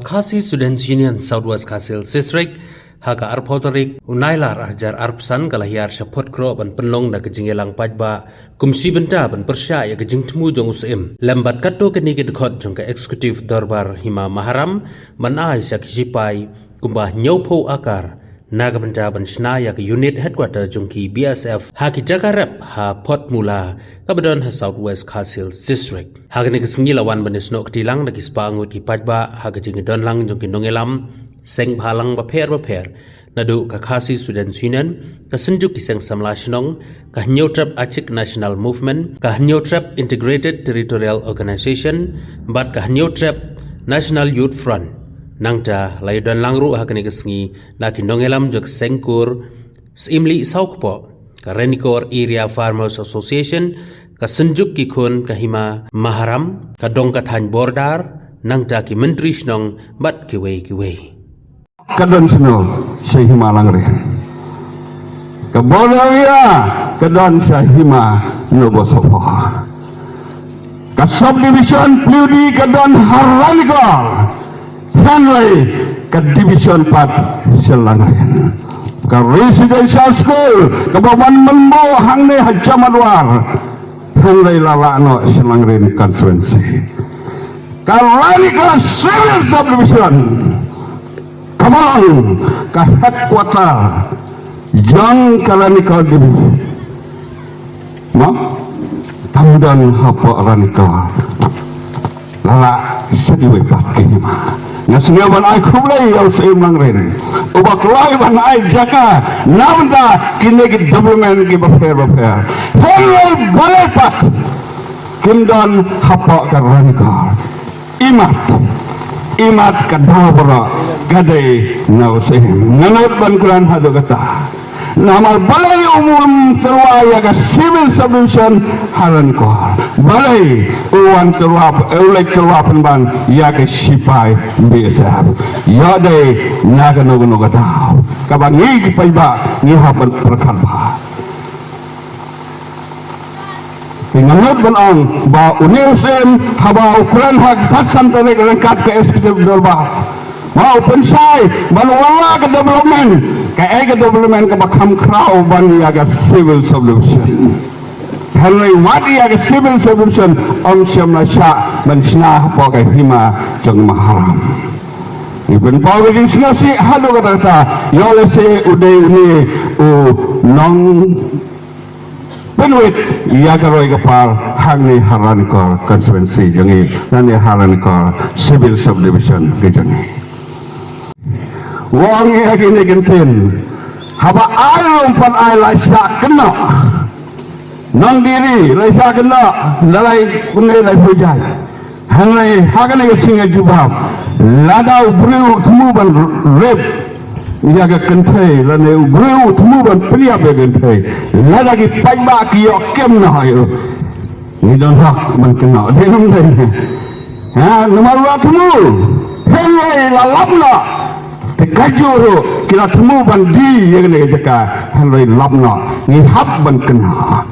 Kakasi Students Union Southwest Kasil Sisrik Haga Arpotorik Unailar Arjar Arpsan Kalahiyar Syapot Kro Ban Penlong Na Kejingelang Pajba Kumsi Benta Ban Persya Ya Kejing Temu Jong Usim Lambat Kato Keni Kedekot Jong Ka Eksekutif Dorbar Hima Maharam Man Ai Syak Sipai Kumbah Nyopo Akar Naga Benta Ban Shna Ya Ke Unit Headquarter Jongki BSF Haki Jakarep Ha Pot Mula Kabadon Ha Southwest Kasil District Hagani Kesengi Lawan Banisno Ketilang Nagi Spa Angut Ki Pajba Haga Jingedon Lang Jongki Nongelam Seng Bhalang Baper Nadu Kakasi Students Union Kasenjuk Ki Seng Samlashnong Kahnyotrap Achik National Movement Kahnyotrap Integrated Territorial Organization Bat Kahnyotrap National Youth Front Nangta Layudan Langru Hakani Kesengi Laki Nongelam Jok Sengkur Simli Saukpo Karenikor Area Farmers Association Kasenjuk Ki Kun Kahima Maharam Kadongkathan Bordar Nangta Ki Menteri Shnong Bat Kiwei Kadon sino sa Himalangre. Kabolawia kadon sa Hima Nobosopo. Kasubdivision Pludi kadon Haralikor. Hanlay Kadivision Pat Selangren. Ka Residential School Kabawan Membo Hangne Hajamadwar. Hanlay Lalano Selangren Constituency. Karalikor Civil Subdivision Kamang ka headquarter Jang Kalanikal Dibi Ma Tamdan Hapa Aranikal Lala Sadiwe Patkima Ngasnyaban ay kublay Yaw sa imang rin Ubaklay ban ay jaka Namda Kinigid development Gibafer Helway Balepat Kimdan Hapa Karanikal Imat kadabra Gadai nausihim Nanat ban hado kata Namal balay umum terwaya ka civil subdivision haran ko balay uwan ulek terwapan ban ya ka sipai biasa ya day nagano kata kabangi paiba ngihapan perkalba Pinganot ban ang ba uniusim haba ukuran hag patsan tarik rengkat ke eksekutif dorba mau pensai balwala ke development ke development ke bakam krau ban yaga civil subdivision hanai wadi yaga civil subdivision om syamna sya ban snah po ke hima jong maharam ibn pawe din sinasi halo kata yo lese uday ni nong Penwit yaga roy kapal hangni haranikor constituency jangi nani haranikor civil subdivision ke jangi Wang yang ini gentin, haba ayam pan ay laisa kena, nang diri laisa kena, lalai kunai lai pujai, hanai hagan yang singa jubab, ladau beriu temu ban rep, jaga kentai, ladau beriu temu ban peliap kentai, ladagi pajba kiok kem nah yo, ni don hak ban kena, denum deh, ha nomor 2 temu, hei lalapna. Kajuru kira temu bandi yang ni jaka hanlai lapna ni hab ban kena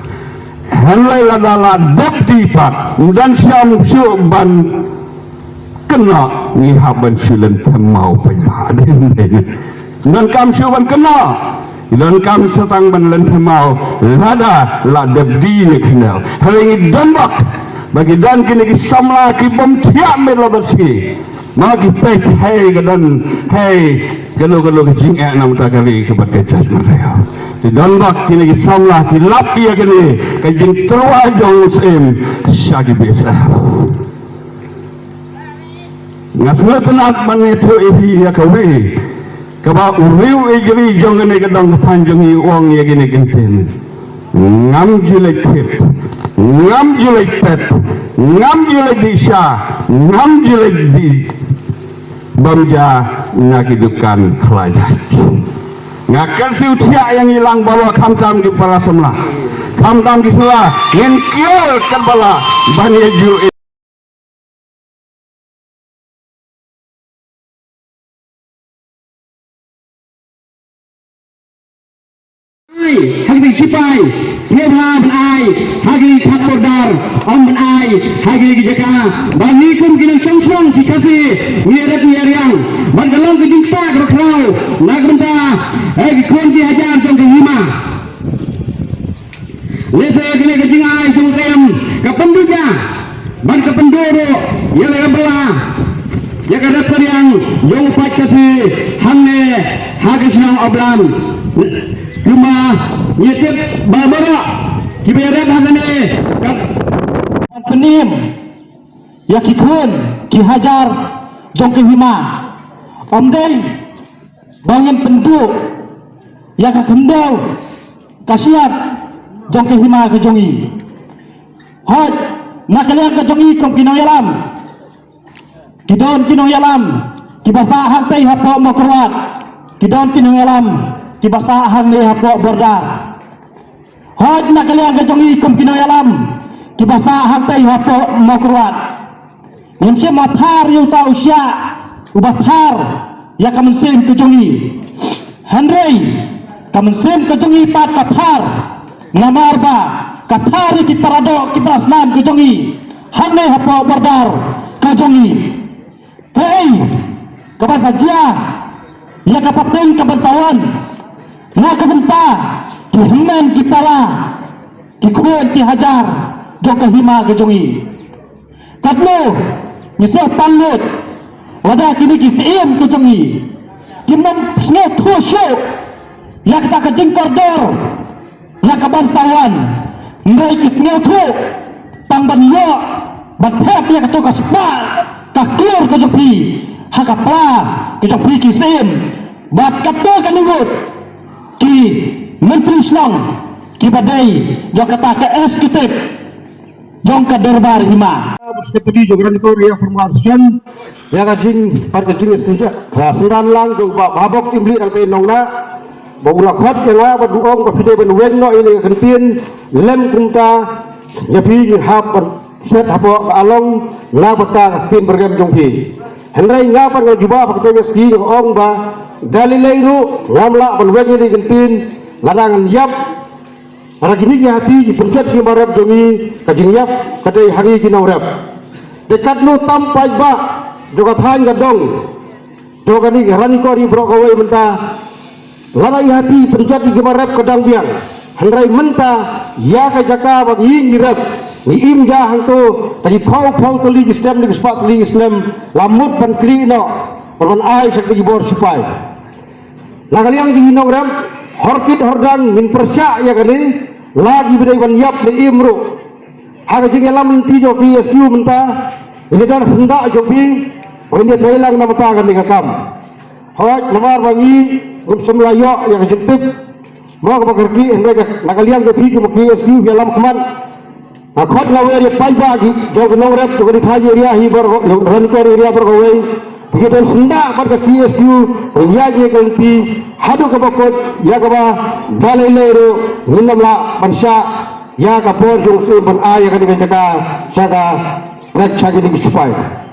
hanlai ladala deputy pat dan siam su ban kena ni hab ban silen temau payah dan kam su ban kena dan kam setang ban len temau lada la deputy ni kena hanlai dambak bagi dan kini samla ki bom tiap melobasi Magi pek hai gadan hai galo kejing nam ta kali kebat kecas mereka di donbak kini samlah di lapi ya kini kejing terwa jong sem syagi biasa ngasna tenat maneto ibi ya kawe kaba uriu ejri jong ne gadang panjang uang ya gini gentin ngam julek pet ngam julek pet ngam julek disha ngam julek di Bamja ngakidukan kelajat ngakar si utia yang hilang bawa kamtam di para semlah kamtam di selah ngengkil kebala banyeju hagi sipai seva benai hagi khak bordar om benai hagi jaka bani kum kinang song dikasih wirat yang ban galong ke jingpa kerau nak benda hagi kon di hajar jong ke lima lese kene ke jingai jong tem kapan duja ban kapendoro yang belah ya kada periang yang upat kasih hangne hagi sinang oblan cuma nyetip babara kiberet hangne penim ya kikun ki hajar jong ke hima omden bangun penduk ya ka kendau kasiat jong ke hima ke jongi hot nakalian ke jongi kom kinong yalam kidon kinong yalam kibasa hantai hapo mokrwat kidon kinong yalam kibasa hangne hapo bordar hot nakalian ke jongi kom kinong yalam kibasa hantai hapo mokrwat yamse mathar yu ta usya ubathar ya kamen sem ke jongi handrei kamen sem ke jongi pat kathar namarba kathar ki parado ki prasnan ke jongi hangne hapo bordar ke jongi hei kaban saja ya kapateng kaban sawan na kabenta ki hemmen ki pala ki khuen ki hajar jong ke hima ke jongi katlo nyesel pangut wadah kini ki seem ke jongi kimam sne thosho ya kita ke jeng koridor ya kaban sawan ngai ki sne tho pangban yo bathep ya to ka spa ka klur ke jopi hakapla ke jopi ki seem bat kapto kaningut ki menteri slong ki badai jo kata ke eksekutif jong ke derbar hima sekretari jogeran ko ria formation ya gajing par gajing senja rasendan lang jong babok timbli ang tay nongna bawula khot yang ba duong ba pide ben wen no ini kentien lem kunta nyapi ni hapan set hapo along la bata tim bergam jong pi henrai ngapan ngajuba ba tay ski ong ba dalileiru ngamla ben wen ini kentien larangan yap para gini ki hati ki pencet ki marap jongi kajing yap kadai hari ki nang rap dekat lu tampai ba jogat han gadong jogani garani ko ri bro ko we menta larai hati pencet ki marap kadang biang handrai menta ya ka jaka bagi ni rap ni im ja hang tu tadi phau to li stem ni spat li stem lamut ban kri no pan ai sak ki bor supai lagaliang di nang rap horkit hordang min persya ya kani lagi bedai ban yap ni imru haga jing lam ti jo ki SU menta ini kan senda jobi ini thailang na mata kan nikam hoj namar bangi gum semlayo ya kejentip mo ka bagarki ende nakaliam ke pi ki SU ya lam khaman akhot ngawe ri pai ba gi jo gnong rep jo ni thaji ria hi bor ran ko ria bor ko we begitu senda bar ka SU ya je kan pi hadu ka bakot ya ka ba dalilero minamla mansya ya ka por jong se ban aya ka di jaka saka rakcha gi supaya